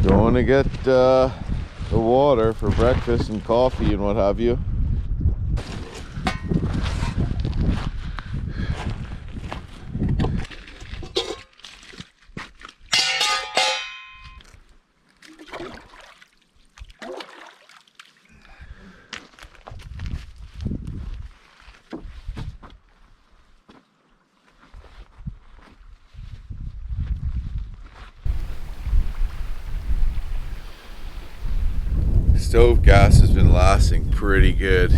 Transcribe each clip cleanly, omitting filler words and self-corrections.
Going to get the water for breakfast and coffee and what have you. Stove gas has been lasting pretty good.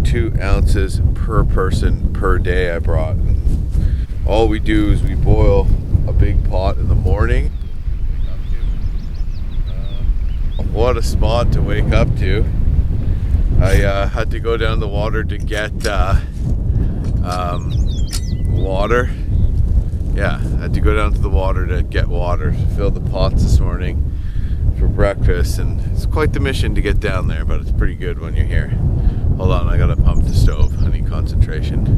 2 ounces per person per day I brought. All we do is we boil a big pot in the morning. What a spot to wake up to. I had to go down the water to get water. Yeah, I had to go down to the water to get water to fill the pots this morning for breakfast, and it's quite the mission to get down there, but it's pretty good when you're here. Hold on, I gotta pump the stove. I need concentration.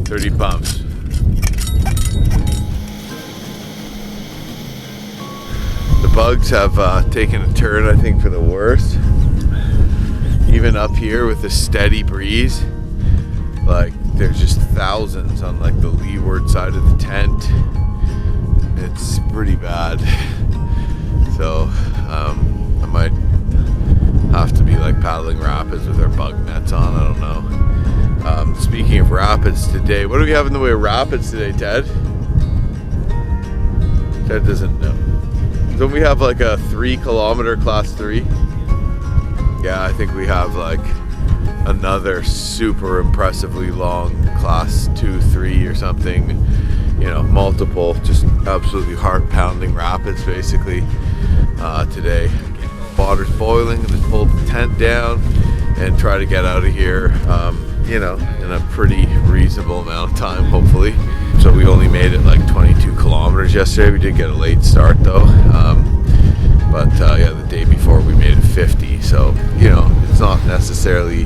30 pumps. The bugs have taken a turn, I think, for the worst. Even up here with the steady breeze, like there's just thousands on like the leeward side of the tent. It's pretty bad. So I might have to be like paddling rapids with our bug nets on. I don't know. Speaking of rapids today, what do we have in the way of rapids today, Ted? Ted doesn't know. Don't we have like a 3-kilometer class 3? Yeah, I think we have like another super impressively long class 2, 3 or something. You know, multiple, just absolutely heart-pounding rapids basically today. Water's boiling, and just pull the tent down and try to get out of here, you know, in a pretty reasonable amount of time, hopefully. So we only made it like 22 kilometers yesterday. We did get a late start though, but yeah, the day before we made it 50. So, you know, it's not necessarily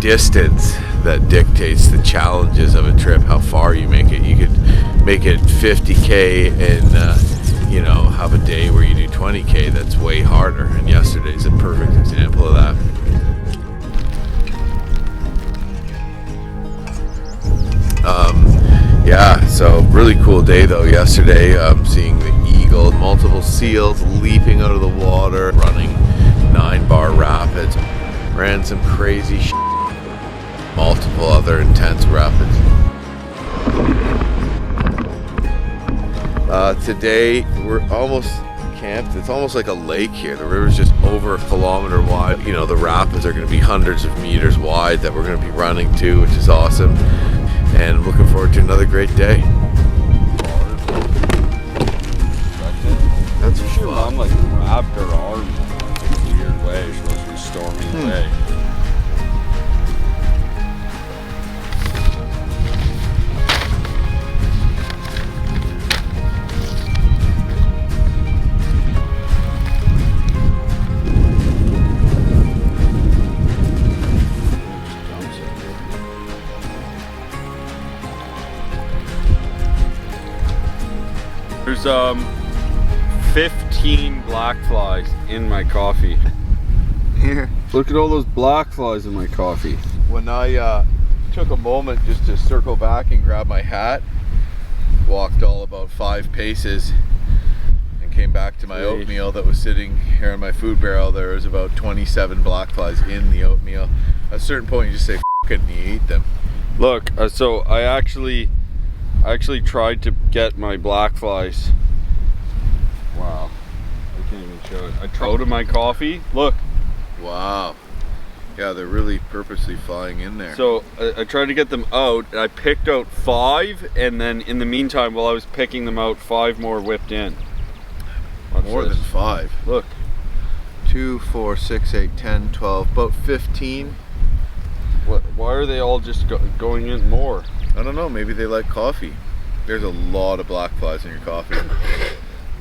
distance that dictates the challenges of a trip, how far you make it. You could make it 50k and you know, have a day where you do 20k. That's way harder, and yesterday's a perfect example of that. Yeah, so really cool day though yesterday, seeing the eagle, multiple seals leaping out of the water, running 9-bar rapids, ran some crazy multiple other intense rapids. Today we're almost camped. It's almost like a lake here. The river's just over 1 kilometer wide. You know, the rapids are going to be hundreds of meters wide that we're going to be running to, which is awesome. And I'm looking forward to another great day. That's for sure. Mom like wrapped her arm in a weird way. She supposed to be storming away. There's 15 blackflies in my coffee. Here. Look at all those blackflies in my coffee. When I took a moment just to circle back and grab my hat, walked all about 5 paces and came back to my oatmeal that was sitting here in my food barrel. There was about 27 blackflies in the oatmeal. At a certain point you just say F it and you eat them. Look, so I actually tried to get my blackflies. Wow, I can't even show it. I tried to my coffee. Look. Wow. Yeah, they're really purposely flying in there. So I tried to get them out, and I picked out 5, and then in the meantime, while I was picking them out, 5 more whipped in. Watch More this. than 5. Look. 2, 4, 6, 8, 10, 12, about 15. Why are they all just going in more? I don't know, maybe they like coffee. There's a lot of blackflies in your coffee.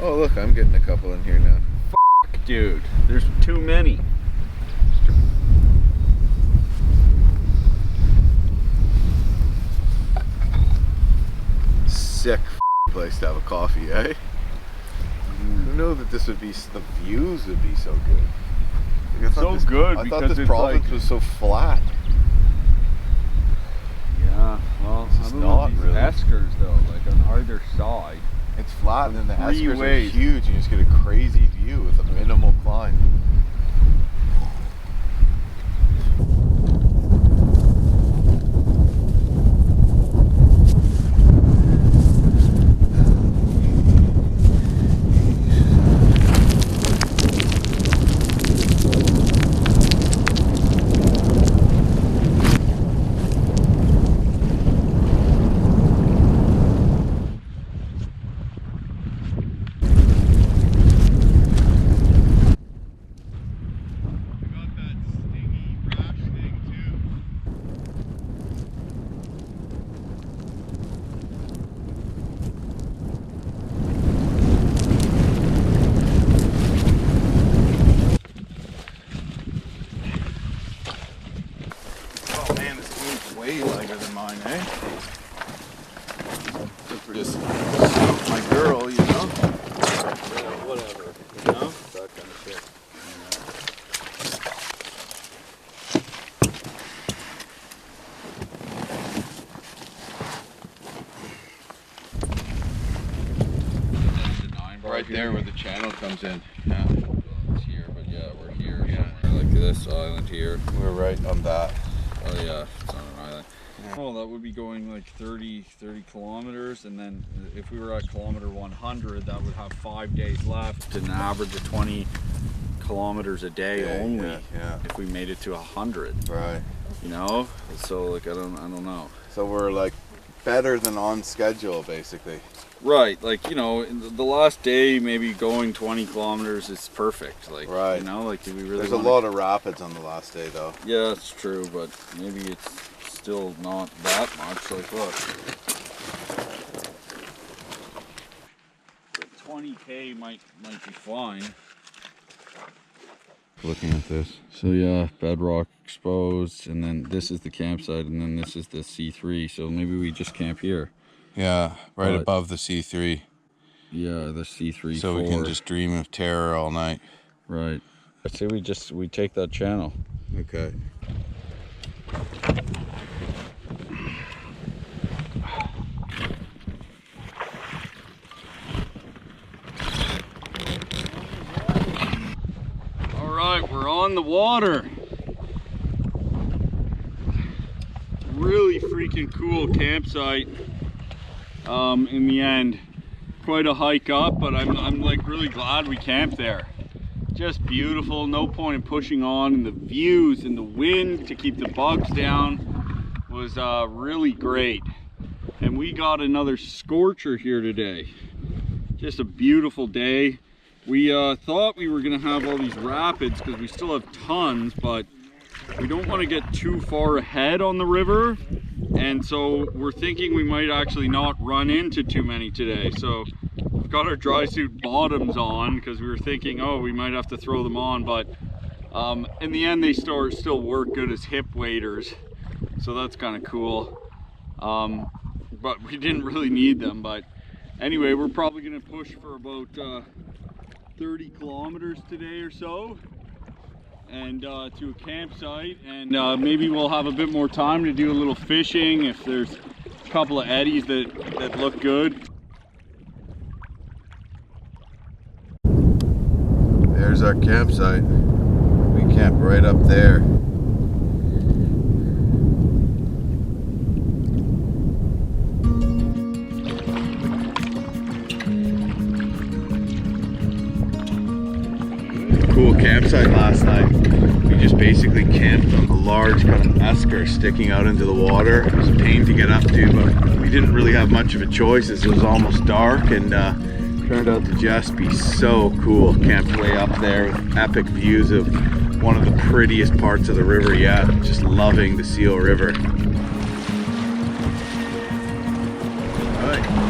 Oh look, I'm getting a couple in here now. Fuck, dude, there's too many. Sick place to have a coffee, eh? know that this would be, the views would be so good. Like, I thought So I thought this province was so flat. Yeah, well, It's I don't not know these really. eskers though, like on either side. It's flat and then the Three eskers are ways. huge and you just get a crazy view with a minimal climb. Oh man, this thing's way lighter than mine, eh? Just suit my girl, you know? Yeah, whatever, you know? That kind of shit. Right there where the channel comes in. Yeah. It's here, but yeah, we're here somewhere, like this island here. We're right on that. Oh yeah, it's on an island. Yeah. Oh, that would be going like 30 kilometers, and then if we were at kilometer 100, that would have 5 days left, an average of 20 kilometers a day only. Yeah. If we made it to 100, Right. you know. So like I don't know. So we're like better than on schedule, basically. Right, like, you know, in the last day, maybe going 20 kilometers is perfect. Like, Right. you know, like, do we really There's a lot of rapids on the last day, though. Yeah, that's true, but maybe it's still not that much. Like, look. 20K might be fine. Looking at this. So yeah, bedrock exposed, and then this is the campsite, and then this is the C3. So maybe we just camp here. Yeah, right But- above the C3. Yeah, the C3. So we can just dream of terror all night. Right. I say we take that channel. Okay. All right, we're on the water. Really freaking cool campsite. In the end, quite a hike up, but I'm like really glad we camped there. Just beautiful, no point in pushing on, and the views and the wind to keep the bugs down was really great. And we got another scorcher here today. Just a beautiful day. We thought we were gonna have all these rapids because we still have tons, but we don't want to get too far ahead on the river, and so we're thinking we might actually not run into too many today. So we've got our dry suit bottoms on because we were thinking, oh, we might have to throw them on, but in the end they still work good as hip waders, so that's kind of cool. But we didn't really need them. But anyway, we're probably going to push for about 30 kilometers today or so, and to a campsite, and maybe we'll have a bit more time to do a little fishing if there's a couple of eddies that look good. There's our campsite. We camp right up there. Cool campsite last night. We just basically camped on a large kind of esker sticking out into the water. It was a pain to get up to, but we didn't really have much of a choice as it was almost dark, and turned out to just be so cool. Camped way up there with epic views of one of the prettiest parts of the river yet. Just loving the Seal River. All right.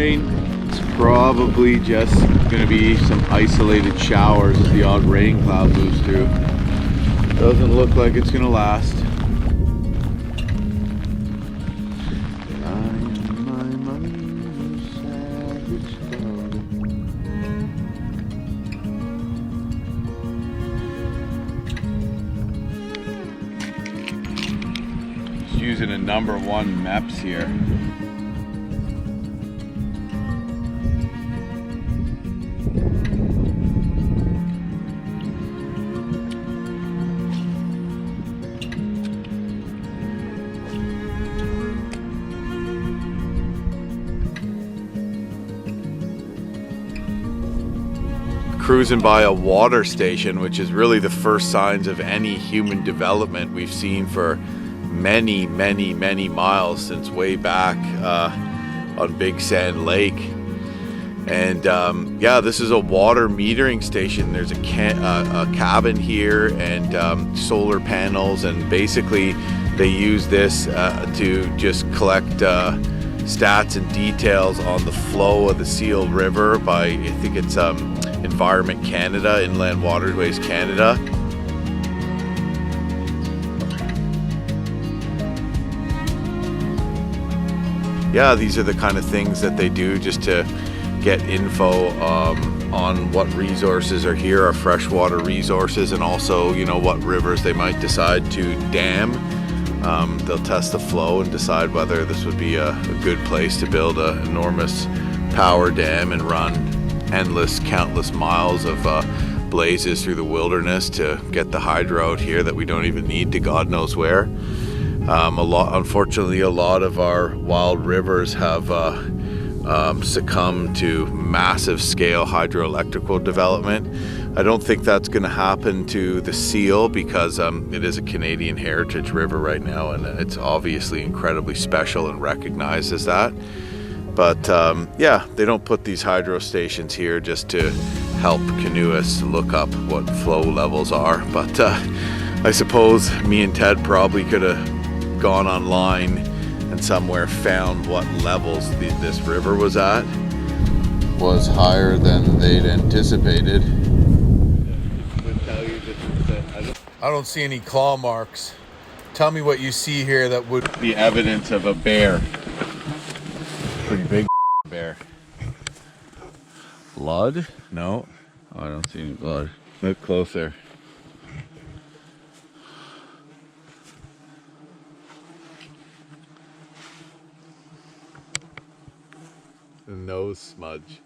rain. It's probably just gonna be some isolated showers as the odd rain cloud moves through. Doesn't look like it's gonna last. Using a number 1 MEPS here. Cruising by a water station, which is really the first signs of any human development we've seen for many miles since way back on Big Sand Lake. And yeah, this is a water metering station. There's a cabin here and solar panels, and basically they use this to just collect stats and details on the flow of the Seal River by, I think it's Environment Canada, Inland Waterways Canada. Yeah, these are the kind of things that they do just to get info on what resources are here, our freshwater resources, and also, you know, what rivers they might decide to dam. They'll test the flow and decide whether this would be a good place to build an enormous power dam and run countless miles of blazes through the wilderness to get the hydro out here that we don't even need to God knows where. Unfortunately, a lot of our wild rivers have succumbed to massive scale hydroelectrical development. I don't think that's going to happen to the Seal because it is a Canadian heritage river right now, and it's obviously incredibly special and recognized as that. But yeah, they don't put these hydro stations here just to help canoeists look up what flow levels are. But I suppose me and Ted probably could have gone online and somewhere found what levels this river was at. Was higher than they'd anticipated. I don't see any claw marks. Tell me what you see here that would be evidence of a bear. Pretty big bear. Blood? No. Oh, I don't see any blood. Look closer. The nose smudge.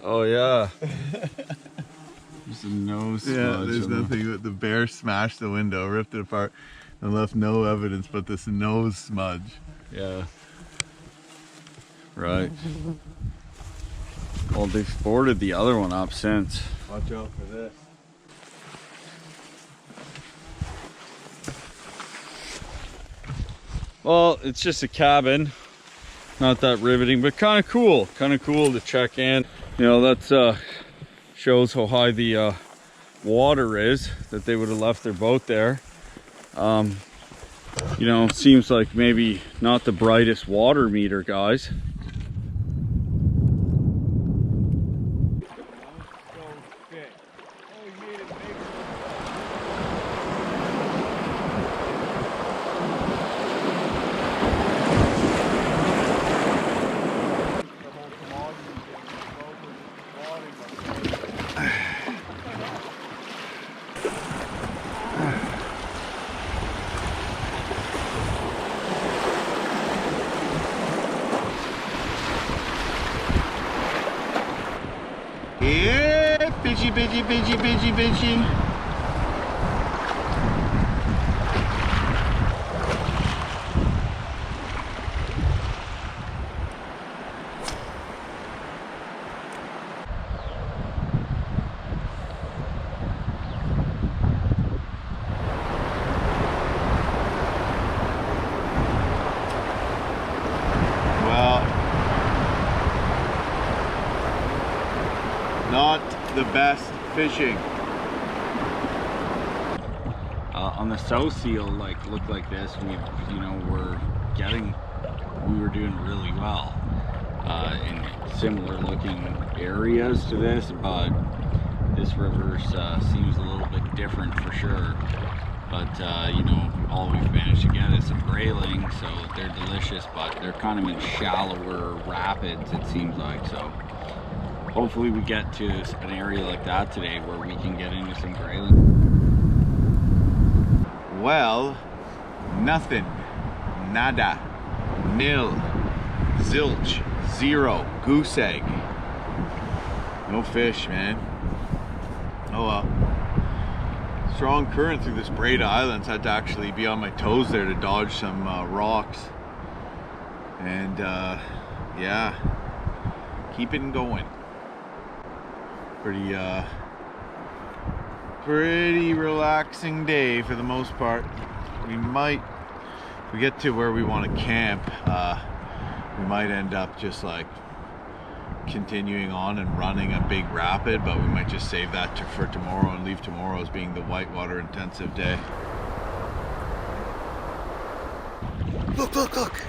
Oh yeah. There's a nose smudge. Yeah, there's nothing but the bear smashed the window, ripped it apart, and left no evidence but this nose smudge. Yeah. Right. Well, they've boarded the other one up since. Watch out for this. Well, it's just a cabin. Not that riveting, but kind of cool. Kind of cool to check in. You know, that shows how high the water is, that they would have left their boat there. You know, seems like maybe not the brightest water meter, guys. Yeah, bitchy. Well, not the best fishing. On the South Seal, like, looked like this. We were doing really well. in similar looking areas to this, but this river seems a little bit different for sure. But you know, all we've managed to get is some grayling, so they're delicious, but they're kind of in shallower rapids, it seems like. So hopefully we get to an area like that today where we can get into some grayling. Well, nothing, nada, nil, zilch, zero, goose egg. No fish, man. Oh well. Strong current through this braid of islands. Had to actually be on my toes there to dodge some rocks. And yeah, keeping going. Pretty relaxing day for the most part. We might, if we get to where we want to camp, we might end up just like continuing on and running a big rapid, but we might just save that for tomorrow and leave tomorrow as being the whitewater intensive day. Look, look, look!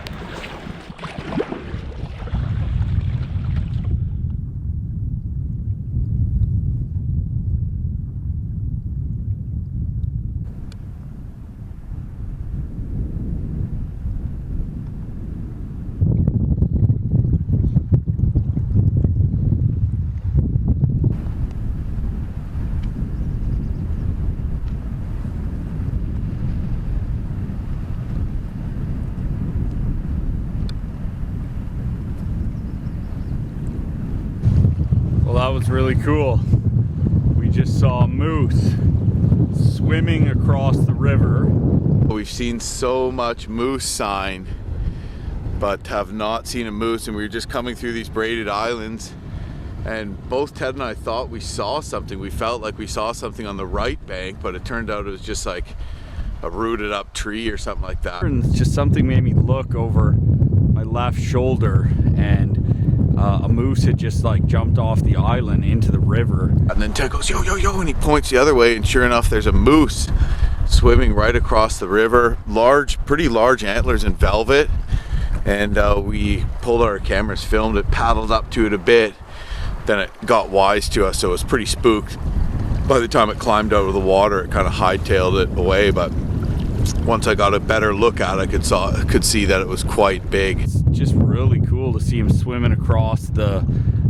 Well, that was really cool. We just saw a moose swimming across the river. We've seen so much moose sign, but have not seen a moose, and we were just coming through these braided islands, and both Ted and I thought we saw something. We felt like we saw something on the right bank, but it turned out it was just like a rooted up tree or something like that. And just something made me look over my left shoulder, and a moose had just like jumped off the island into the river. And then Ted goes, yo, yo, yo, and he points the other way, and sure enough, there's a moose swimming right across the river. Pretty large antlers in velvet. And we pulled our cameras, filmed it, paddled up to it a bit. Then it got wise to us, so it was pretty spooked. By the time it climbed out of the water, it kind of hightailed it away, but once I got a better look at it, I could see that it was quite big. It's just really cool to see him swimming across the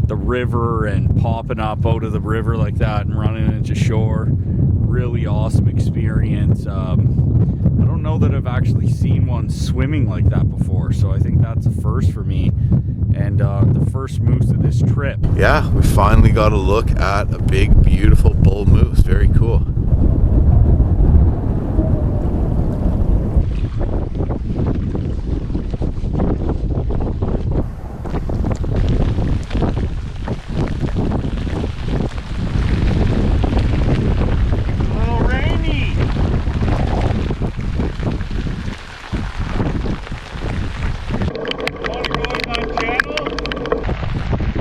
river and popping up out of the river like that and running into shore. Really awesome experience. I don't know that I've actually seen one swimming like that before, so I think that's a first for me, and the first moose of this trip. Yeah, we finally got a look at a big, beautiful bull moose. Very cool.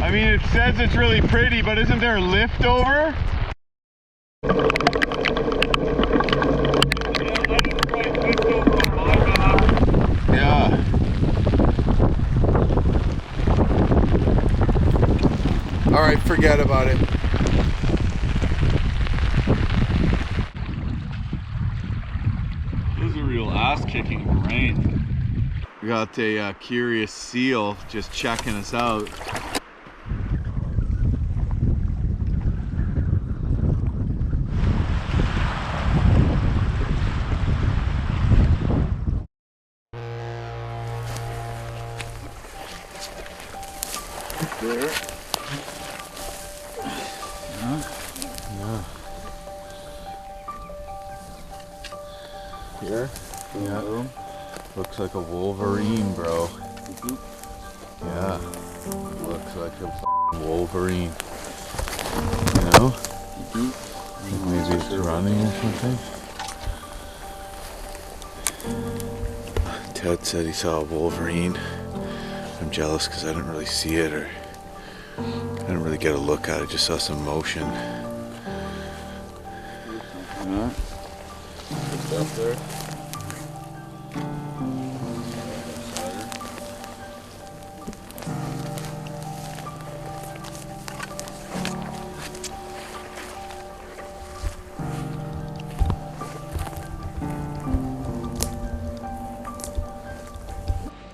I mean, it says it's really pretty, but isn't there a lift over? Yeah. All right, forget about it. This is a real ass kicking of a rain. We got a curious seal just checking us out. There. Yeah. Here? Yeah. Looks like a Wolverine, bro. Yeah. Looks like a Wolverine. You know? Like maybe it's running or something. Ted said he saw a Wolverine. I'm jealous because I didn't really see it, or I didn't really get a look at it, just saw some motion. Yeah. It's up there.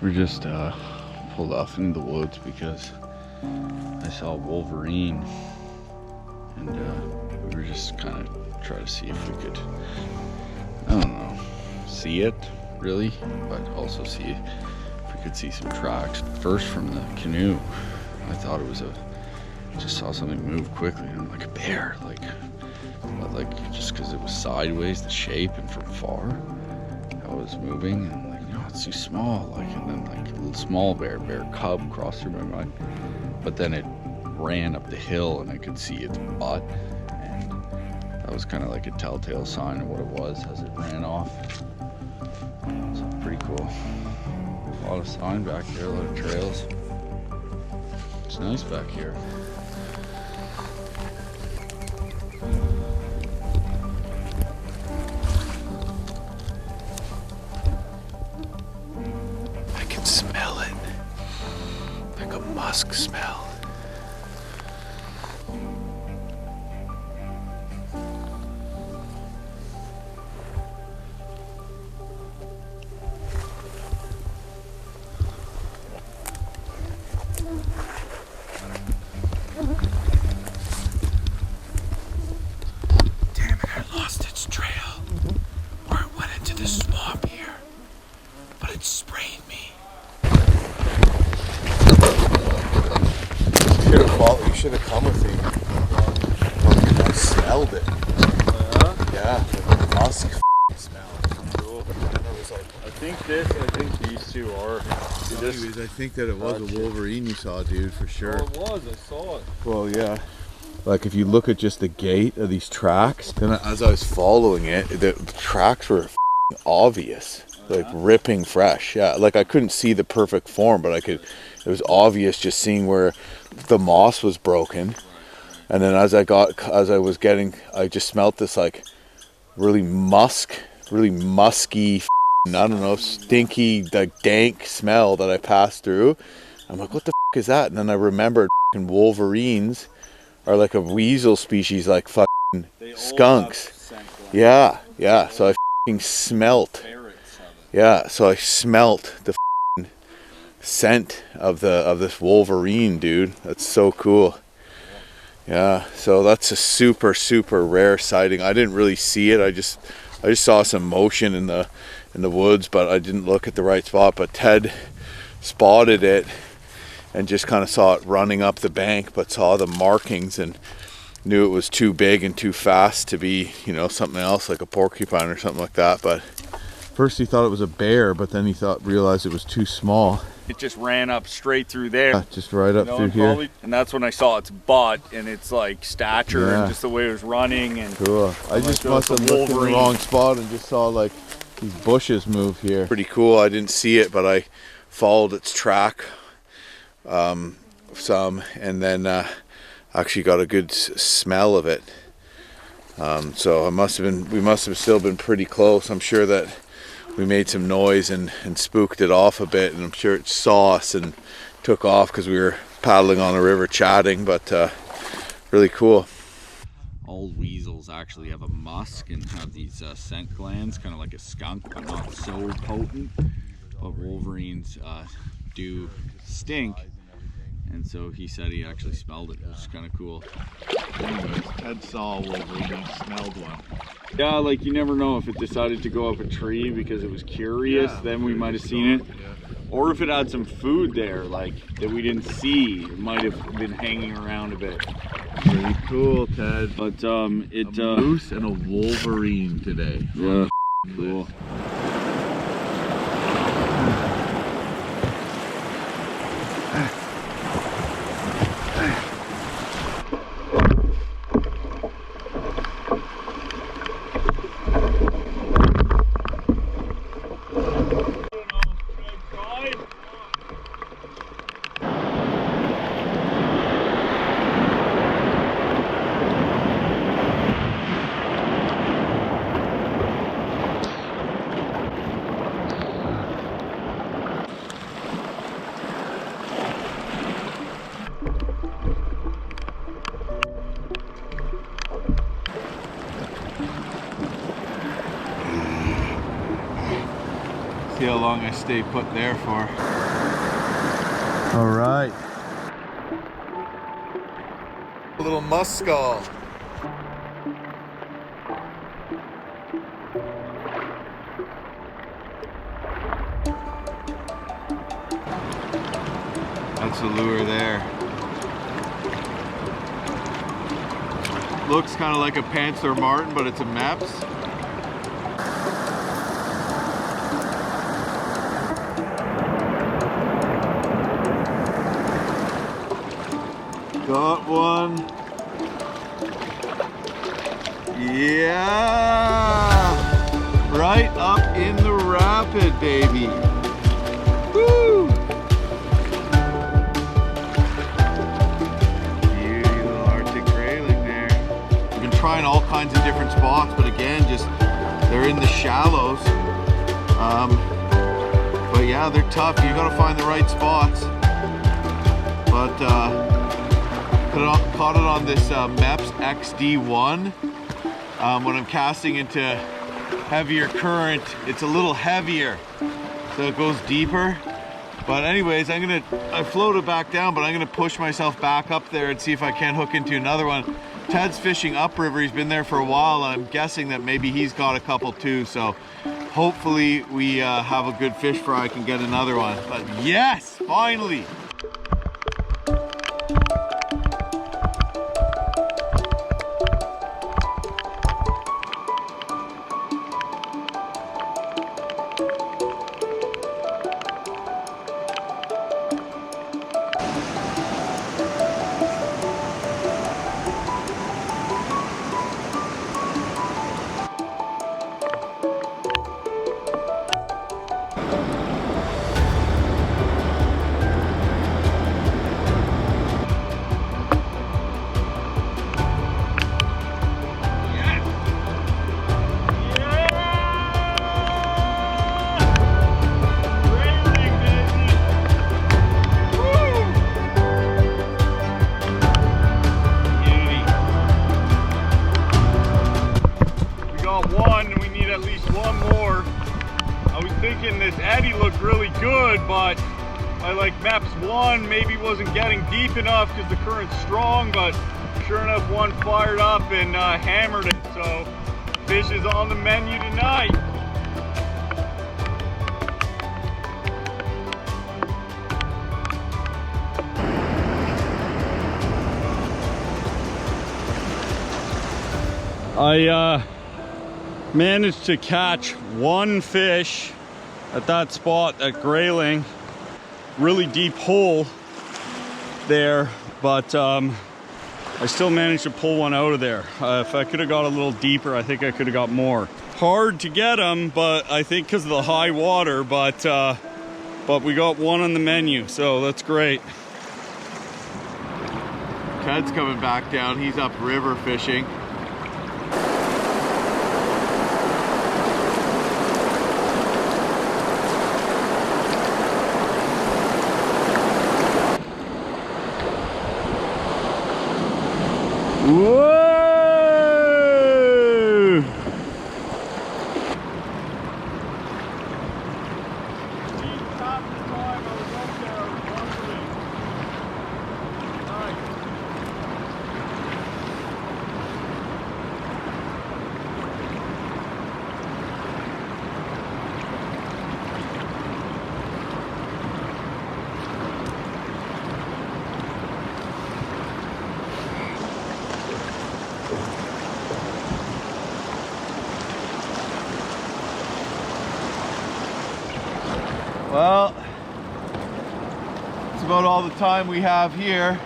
We just pulled off into the woods because I saw Wolverine, and we were just kind of trying to see if we could, I don't know, see it really, but also see if we could see some tracks. First from the canoe, I thought it was just saw something move quickly, and I'm like a bear, but like just because it was sideways, the shape, and from far, how it was moving, and I'm like, no, it's too small, like, and then like a little small bear cub crossed through my mind, but then it ran up the hill and I could see its butt, and that was kind of like a telltale sign of what it was as it ran off. So pretty cool. A lot of sign back here, a lot of trails. It's nice back here. I can smell it. Like a musk smell. Damn it, I lost its trail. Or it went into the swamp here. But it sprayed me. You should have come with me. I smelled it. Yeah, like a musk smell. Cool. I think these two are. Anyways, I think that it was a Wolverine you saw, dude, for sure. Oh, it was. I saw it. Well, yeah. Like if you look at just the gait of these tracks, then as I was following it, the tracks were obvious, like ripping fresh. Yeah, like I couldn't see the perfect form, but I could. It was obvious just seeing where the moss was broken, and then as I was getting, I just smelt this like really musky, I don't know, stinky, like dank smell that I passed through. I'm like, what the is that? And then I remembered Wolverines are like a weasel species, like fucking skunks. Yeah. So I smelt. Yeah, so I smelt the scent of this Wolverine, dude. That's so cool. Yeah, so that's a super rare sighting. I didn't really see it. I just saw some motion in the woods, but I didn't look at the right spot. But Ted spotted it and just kind of saw it running up the bank, but saw the markings and knew it was too big and too fast to be, something else like a porcupine or something like that. But first he thought it was a bear, but then he realized it was too small. It just ran up straight through there. Yeah, just right up through here. And that's when I saw its butt and its like stature and just the way it was running. And cool. I just must have looked in the wrong spot and just saw like these bushes move here. Pretty cool. I didn't see it, but I followed its track some, and then actually got a good smell of it. So we must have still been pretty close. I'm sure that we made some noise and spooked it off a bit, and I'm sure it saw us and took off because we were paddling on the river chatting, but really cool. All weasels actually have a musk and have these scent glands, kind of like a skunk, but not so potent. But Wolverines do stink, and so he said he actually smelled it, which is kind of cool. Anyways, Ted saw Wolverine, smelled one. Yeah, like you never know if it decided to go up a tree because it was curious, then we might have seen it. Or if it had some food there, like that we didn't see, it might have been hanging around a bit. Pretty cool, Ted. But a moose and a Wolverine today. Yeah, cool. See how long I stay put there for. All right. A little musk skull. That's a lure there. Looks kind of like a panther martin, but it's a Meps. Got one. Yeah! Right up in the rapid, baby. Woo! Beauty little Arctic Grayling there. I've been trying all kinds of different spots, but again, just they're in the shallows. But yeah, they're tough. You gotta find the right spots. But caught it on this Meps XD1. When I'm casting into heavier current, it's a little heavier, so it goes deeper. But anyways, I floated back down, but I'm gonna push myself back up there and see if I can hook into another one. Ted's fishing upriver. He's been there for a while, and I'm guessing that maybe he's got a couple too. So hopefully we have a good fish fry. I can get another one. But yes, finally. But I like Meps 1 maybe wasn't getting deep enough because the current's strong, but sure enough one fired up and hammered it. So fish is on the menu tonight. I managed to catch one fish at that spot at Grayling. Really deep hole there, but I still managed to pull one out of there. If I could have got a little deeper, I think I could have got more. Hard to get them, but I think because of the high water, but we got one on the menu, so that's great. Ted's coming back down. He's up river fishing. Whoa! Well, it's about all the time we have here.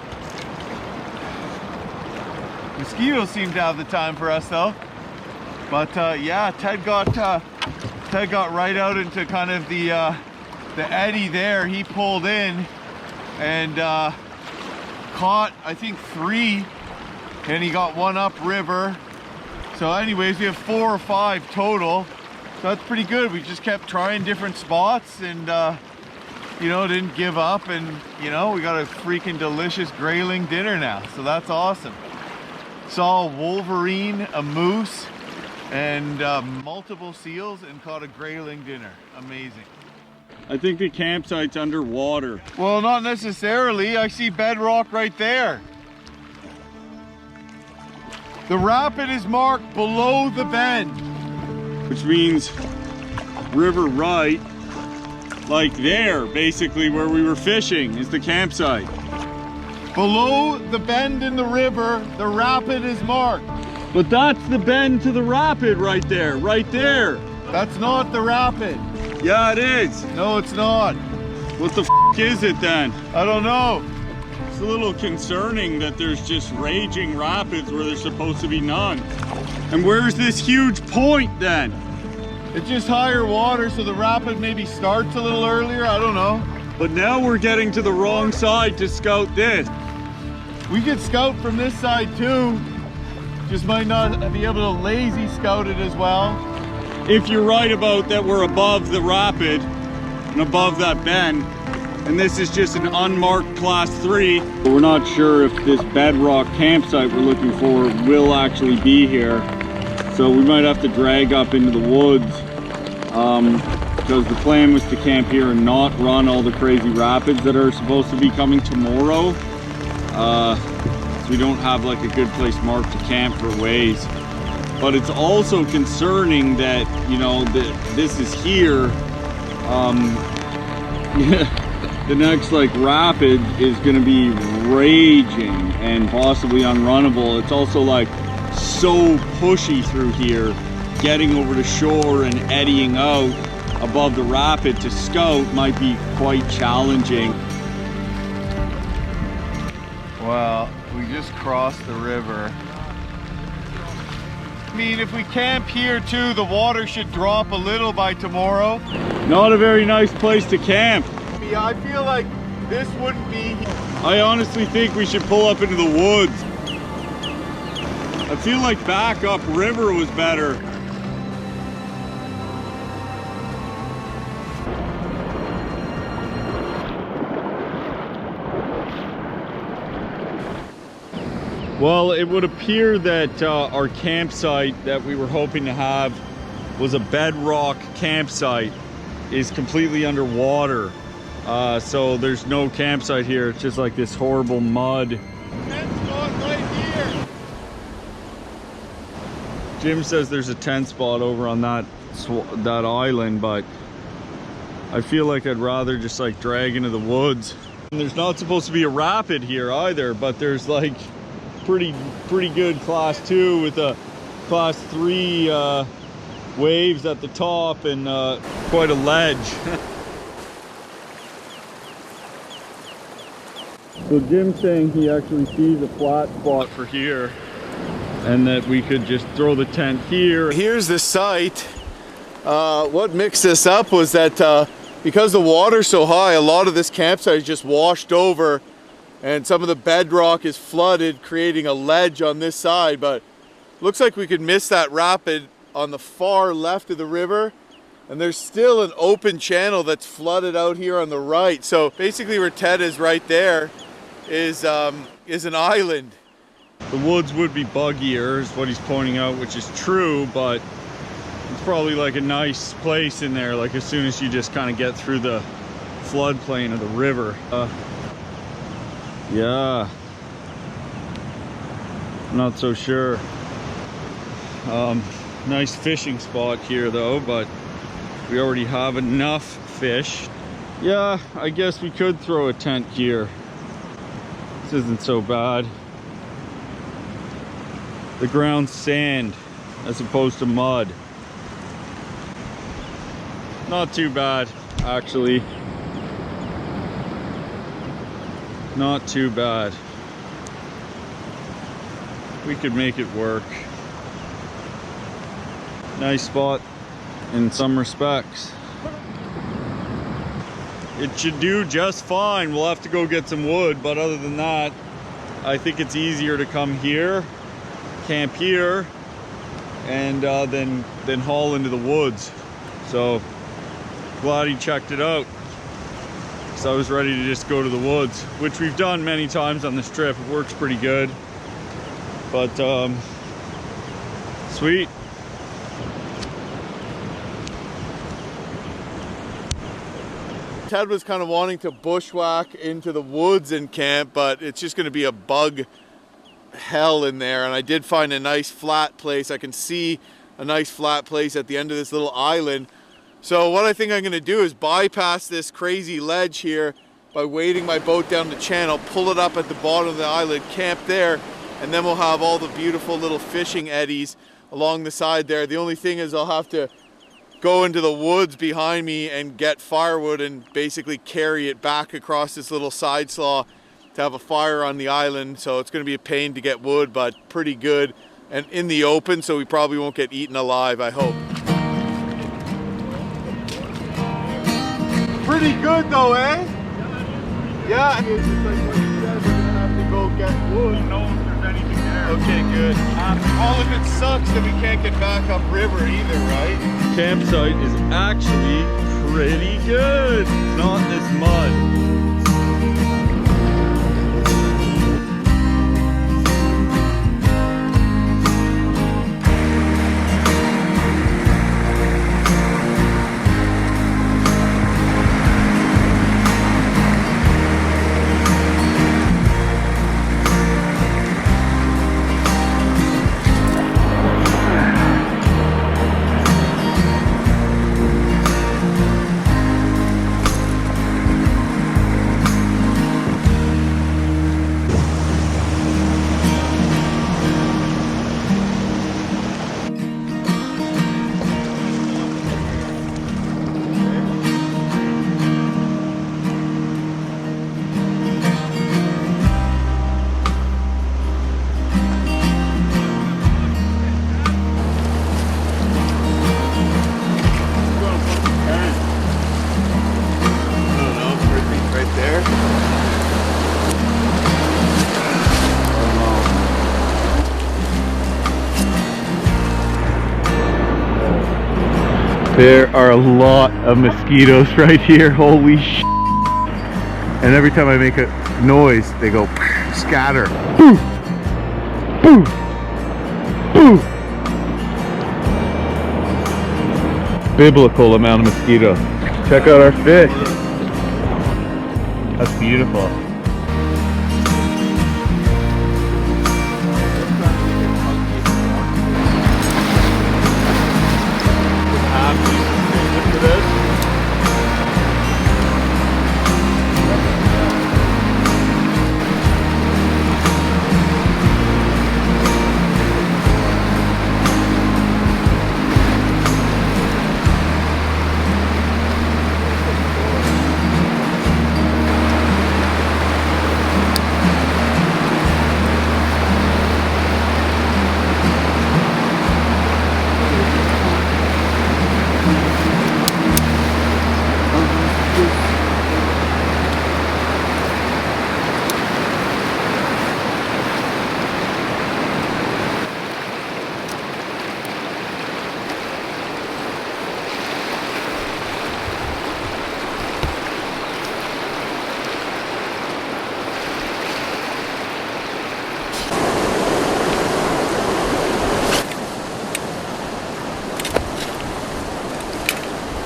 Mosquitoes seem to have the time for us though. But yeah, Ted got right out into kind of the eddy there. He pulled in and caught, I think, 3, and he got one upriver. So anyways, we have 4 or 5 total. So that's pretty good. We just kept trying different spots and you know, didn't give up, and you know, we got a freaking delicious grayling dinner now. So that's awesome. Saw a wolverine, a moose, and multiple seals and caught a grayling dinner. Amazing. I think the campsite's underwater. Well, not necessarily. I see bedrock right there. The rapid is marked below the bend. Which means river right, like there, basically where we were fishing, is the campsite. Below the bend in the river, the rapid is marked. But that's the bend to the rapid right there, right there. That's not the rapid. Yeah, it is. No, it's not. What the f is it then? I don't know. It's a little concerning that there's just raging rapids where there's supposed to be none. And where's this huge point then? It's just higher water, so the rapid maybe starts a little earlier. I don't know. But now we're getting to the wrong side to scout this. We could scout from this side too. Just might not be able to lazy scout it as well. If you're right about that we're above the rapid and above that bend, and this is just an unmarked class 3. We're not sure if this bedrock campsite we're looking for will actually be here. So we might have to drag up into the woods because the plan was to camp here and not run all the crazy rapids that are supposed to be coming tomorrow. So we don't have like a good place marked to camp for ways. But it's also concerning that, you know, this is here. The next like rapid is going to be raging and possibly unrunnable. It's also like so pushy through here, getting over the shore and eddying out above the rapid to scout might be quite challenging. Well, we just crossed the river. I mean, if we camp here too, the water should drop a little by tomorrow. Not a very nice place to camp. Yeah, I feel like this wouldn't be. I honestly think we should pull up into the woods. I feel like back up river was better. Well, it would appear that our campsite that we were hoping to have was a bedrock campsite is completely underwater. So there's no campsite here. It's just like this horrible mud. Tent spot right here. Jim says there's a tent spot over on that island, but I feel like I'd rather just like drag into the woods. And there's not supposed to be a rapid here either, but there's like pretty good class 2 with a class 3 waves at the top and quite a ledge. So Jim's saying he actually sees a flat spot for here and that we could just throw the tent here. Here's the site. What mixed this up was that because the water's so high, a lot of this campsite is just washed over and some of the bedrock is flooded, creating a ledge on this side, but looks like we could miss that rapid on the far left of the river, and there's still an open channel that's flooded out here on the right. So basically where Ted is right there is an island. The woods would be buggier is what he's pointing out, which is true, but it's probably like a nice place in there, like as soon as you just kind of get through the floodplain of the river. Yeah, not so sure. Nice fishing spot here though, but we already have enough fish. Yeah, I guess we could throw a tent here. This isn't so bad. The ground's sand as opposed to mud. Not too bad, actually. Not too bad. We could make it work. Nice spot in some respects. It should do just fine. We'll have to go get some wood, but other than that, I think it's easier to come here, camp here, and then haul into the woods. So glad he checked it out. So I was ready to just go to the woods, which we've done many times on this trip. It works pretty good. But sweet. Ted was kind of wanting to bushwhack into the woods and camp, but it's just going to be a bug hell in there. And I did find a nice flat place. I can see a nice flat place at the end of this little island. So what I think I'm going to do is bypass this crazy ledge here by wading my boat down the channel, pull it up at the bottom of the island, camp there, and then we'll have all the beautiful little fishing eddies along the side there. The only thing is I'll have to go into the woods behind me and get firewood and basically carry it back across this little side slaw to have a fire on the island. So it's going to be a pain to get wood, but pretty good and in the open, so we probably won't get eaten alive, I hope. Pretty good though, eh? Yeah. It's just like what you said, we're gonna have to go get wood. Don't know if there's anything there. Okay, good. All if it sucks, then we can't get back up river either, right? Campsite is actually pretty good. Not this mud. There are a lot of mosquitoes right here, holy sh**. And every time I make a noise, they go scatter. Boo! Boo! Boo! Biblical amount of mosquitoes. Check out our fish. That's beautiful.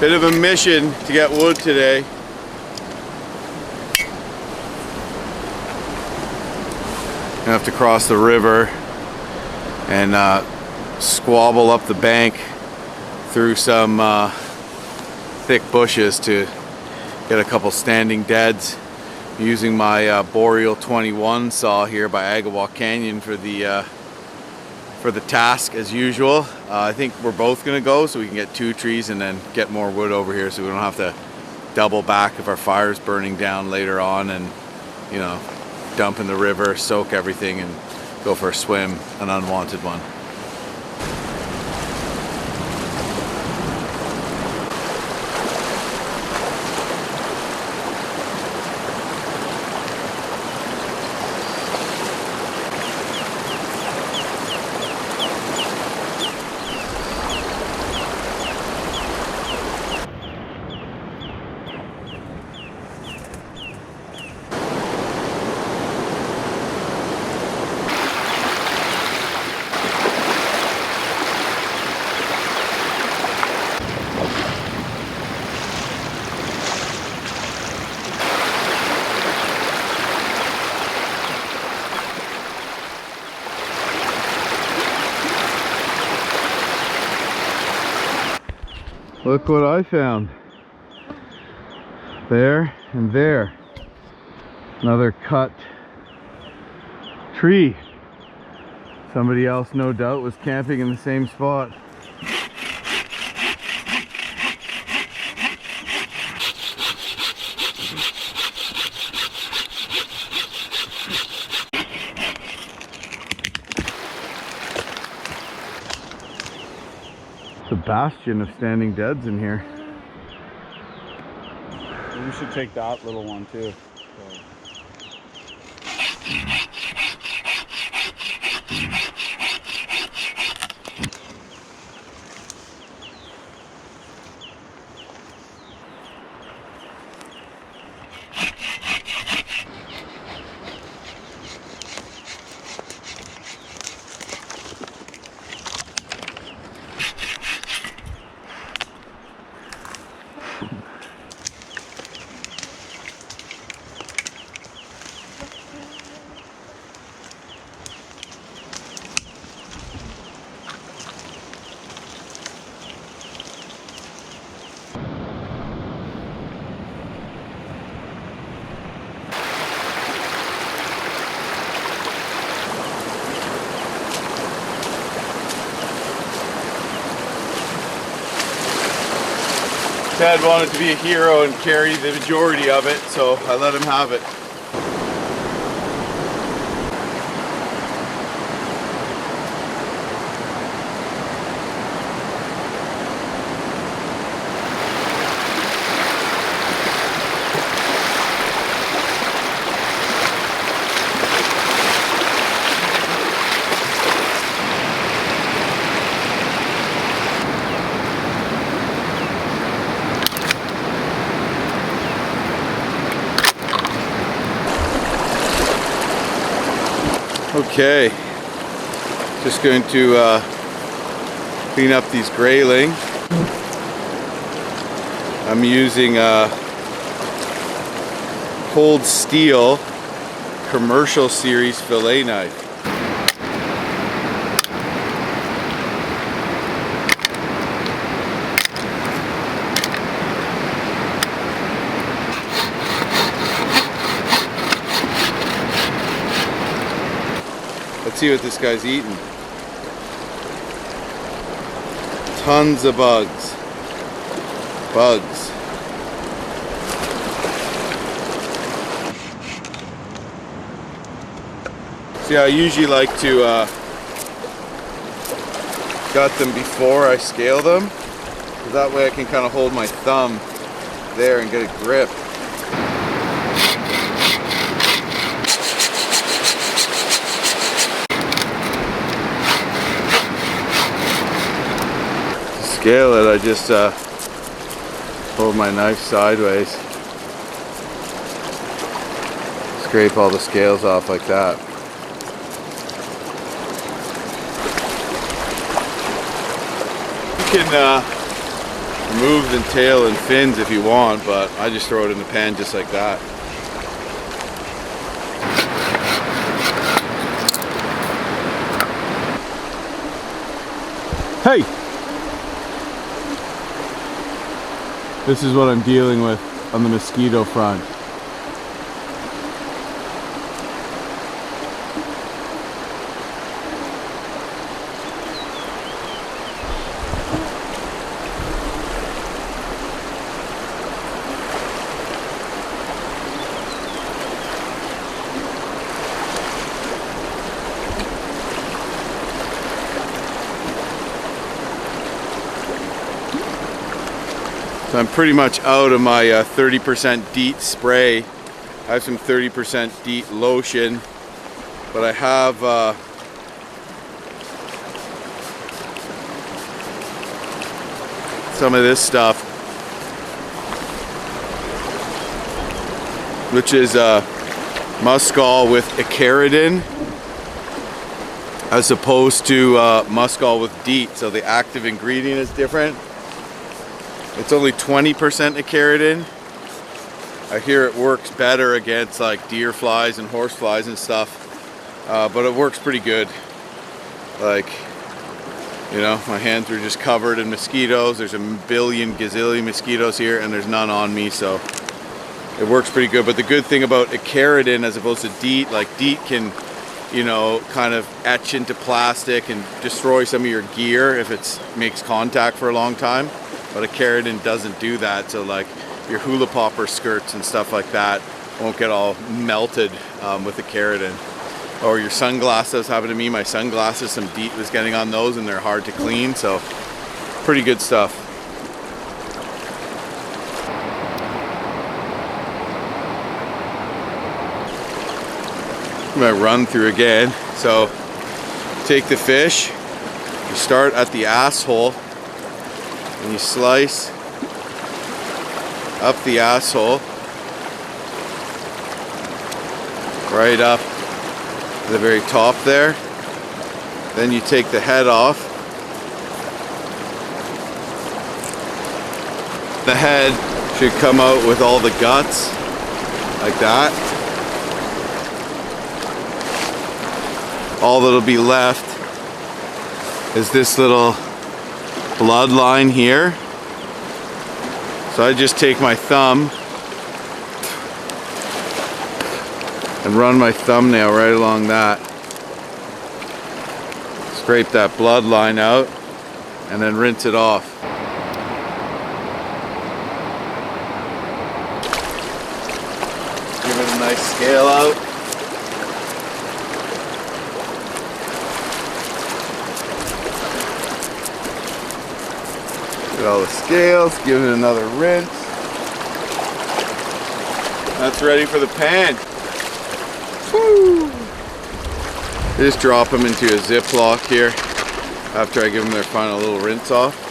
Bit of a mission to get wood today. Gonna have to cross the river and squabble up the bank through some thick bushes to get a couple standing deads. I'm using my Boreal 21 saw here by Agawam Canyon for the task as usual. I think we're both gonna go so we can get 2 trees and then get more wood over here so we don't have to double back if our fire's burning down later on and, you know, dump in the river, soak everything and go for a swim, an unwanted one. Look what I found. There and there. Another cut tree. Somebody else, no doubt, was camping in the same spot. It's a bastion of standing deads in here. We should take that little one too. Ted wanted to be a hero and carry the majority of it, so I let him have it. Okay, just going to clean up these grayling. I'm using a cold steel commercial series fillet knife. Let's see what this guy's eating. Tons of bugs. Bugs. See, I usually like to gut them before I scale them. That way I can kind of hold my thumb there and get a grip. Scale it, I just hold my knife sideways, scrape all the scales off like that. You can remove the tail and fins if you want, but I just throw it in the pan just like that. Hey! This is what I'm dealing with on the mosquito front. So I'm pretty much out of my 30% DEET spray. I have some 30% DEET lotion, but I have some of this stuff, which is muskol with icaridin as opposed to muskol with DEET. So the active ingredient is different. It's only 20% icaridin. I hear it works better against like deer flies and horse flies and stuff, but it works pretty good. Like, You know, my hands were just covered in mosquitoes. There's a billion gazillion mosquitoes here, and there's none on me, so it works pretty good. But the good thing about a keratin as opposed to DEET, like DEET can, you know, kind of etch into plastic and destroy some of your gear if it makes contact for a long time. But a keratin doesn't do that, so like your hula popper skirts and stuff like that won't get all melted with the keratin. Or your sunglasses, happened to me, my sunglasses, some DEET was getting on those and they're hard to clean, so pretty good stuff. I'm gonna run through again. So take the fish, you start at the asshole and you slice up the asshole right up to the very top there. Then you take the head off. The head should come out with all the guts like that. All that'll be left is this little bloodline here. So I just take my thumb and run my thumbnail right along that. Scrape that bloodline out and then rinse it off. Give it a nice scale out. Get all the scales, give it another rinse. That's ready for the pan. Woo! Just drop them into a Ziploc here after I give them their final little rinse off.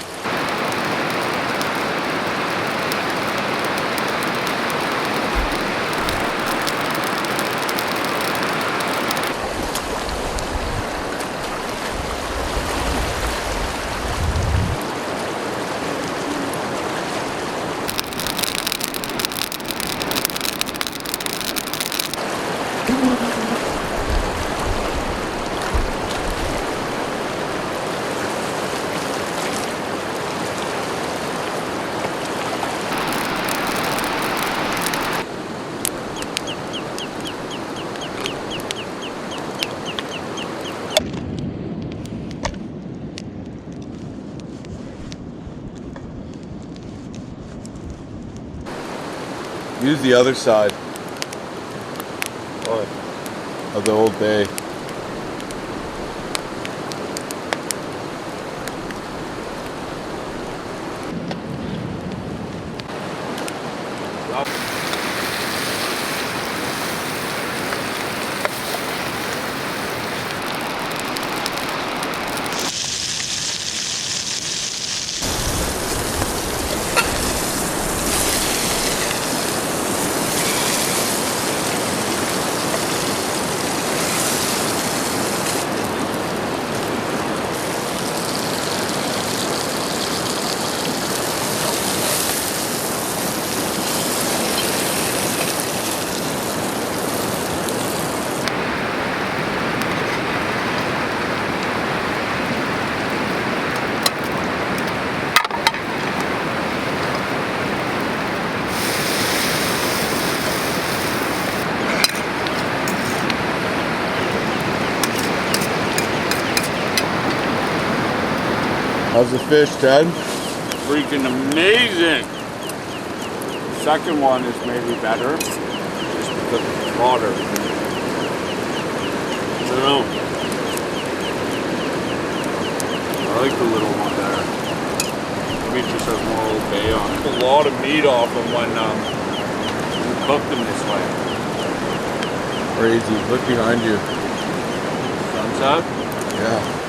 Use the other side of the old bay. How's the fish, Ted? Freaking amazing. The second one is maybe better, just because it's water. I don't know. I like the little one there. Maybe it just has more Old Bay on it. A lot of meat off them when you cook them this way. Crazy. Look behind you. Sunset? Yeah.